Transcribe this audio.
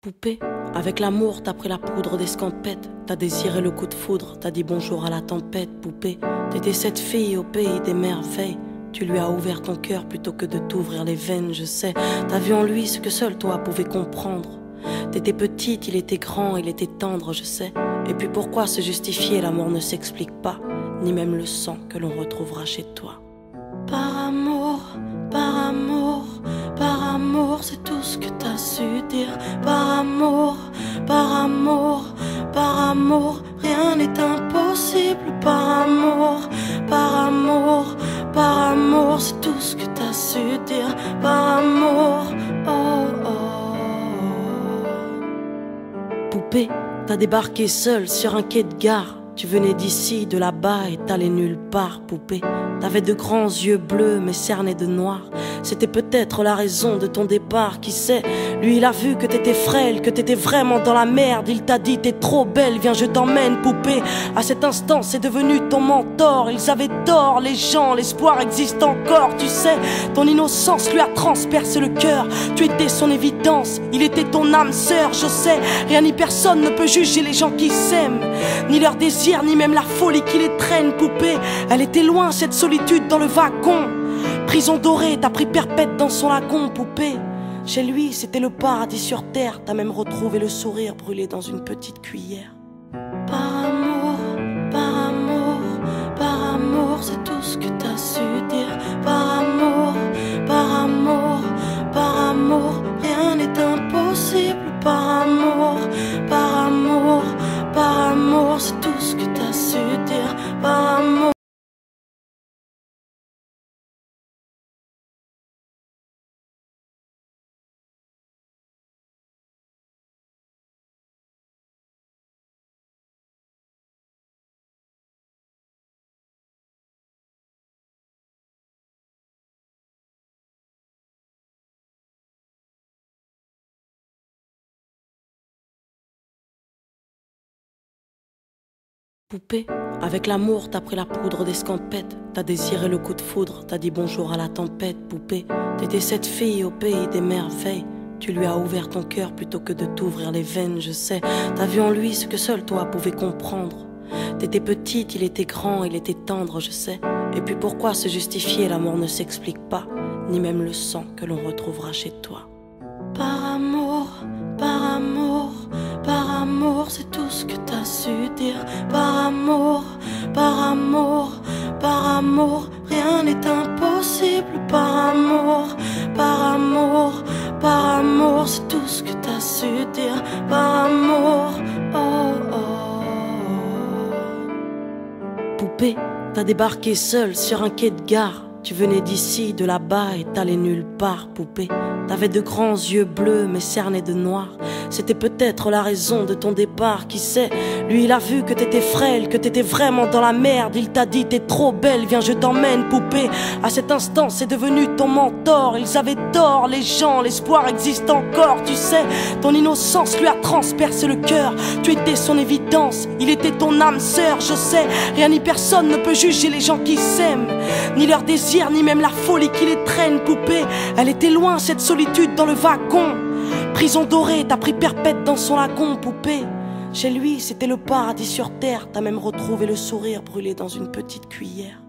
Poupée, avec l'amour t'as pris la poudre d'escampette. T'as désiré le coup de foudre, t'as dit bonjour à la tempête. Poupée, t'étais cette fille au pays des merveilles. Tu lui as ouvert ton cœur plutôt que de t'ouvrir les veines, je sais. T'as vu en lui ce que seul toi pouvais comprendre. T'étais petite, il était grand, il était tendre, je sais. Et puis pourquoi se justifier, l'amour ne s'explique pas, ni même le sang que l'on retrouvera chez toi. Par amour, par amour, par amour, c'est tout ce que t'as su dire. Par amour, par amour, par amour, rien n'est impossible. Par amour, par amour, par amour, c'est tout ce que t'as su dire. Par amour, oh oh. Poupée, t'as débarqué seule sur un quai de gare. Tu venais d'ici, de là-bas et t'allais nulle part, poupée. T'avais de grands yeux bleus mais cernés de noir. C'était peut-être la raison de ton départ, qui sait. Lui il a vu que t'étais frêle, que t'étais vraiment dans la merde. Il t'a dit t'es trop belle, viens je t'emmène, poupée. À cet instant c'est devenu ton mentor. Ils avaient tort les gens, l'espoir existe encore, tu sais. Ton innocence lui a transpercé le cœur. Tu étais son évidence, il était ton âme sœur, je sais. Rien ni personne ne peut juger les gens qui s'aiment, ni leur désir, ni même la folie qui les traîne, poupée. Elle était loin cette solitude dans le wagon. Prison dorée, t'as pris perpète dans son lagon, poupée. Chez lui, c'était le paradis sur terre. T'as même retrouvé le sourire brûlé dans une petite cuillère. Par amour, par amour, par amour, c'est tout ce que t'as su dire. Par amour, par amour, par amour, rien n'est impossible. Par amour, par amour, par amour, c'est tout ce que t'as su dire. Par amour. Poupée, avec l'amour t'as pris la poudre d'escampette. T'as désiré le coup de foudre, t'as dit bonjour à la tempête. Poupée, t'étais cette fille au pays des merveilles. Tu lui as ouvert ton cœur plutôt que de t'ouvrir les veines, je sais. T'as vu en lui ce que seul toi pouvais comprendre. T'étais petite, il était grand, il était tendre, je sais. Et puis pourquoi se justifier, l'amour ne s'explique pas, ni même le sang que l'on retrouvera chez toi. Par amour, par amour, par amour, c'est tout ce que t'as su dire. Par amour, par amour, par amour, rien n'est impossible. Par amour, par amour, par amour, c'est tout ce que t'as su dire. Par amour, oh oh. Poupée, t'as débarqué seule sur un quai de gare. Tu venais d'ici, de là-bas et t'allais nulle part, poupée. T'avais de grands yeux bleus mais cernés de noir. C'était peut-être la raison de ton départ, qui sait. Lui il a vu que t'étais frêle, que t'étais vraiment dans la merde. Il t'a dit t'es trop belle, viens je t'emmène, poupée. À cet instant c'est devenu ton mentor. Ils avaient tort les gens, l'espoir existe encore, tu sais. Ton innocence lui a transpercé le cœur. Tu étais son évidence, il était ton âme sœur, je sais. Rien ni personne ne peut juger les gens qui s'aiment, ni leur désir, ni même la folie qui les traîne, poupée. Elle était loin cette solitude dans le wagon. Prison dorée, t'as pris perpète dans son lagon, poupée. Chez lui, c'était le paradis sur terre. T'as même retrouvé le sourire brûlé dans une petite cuillère.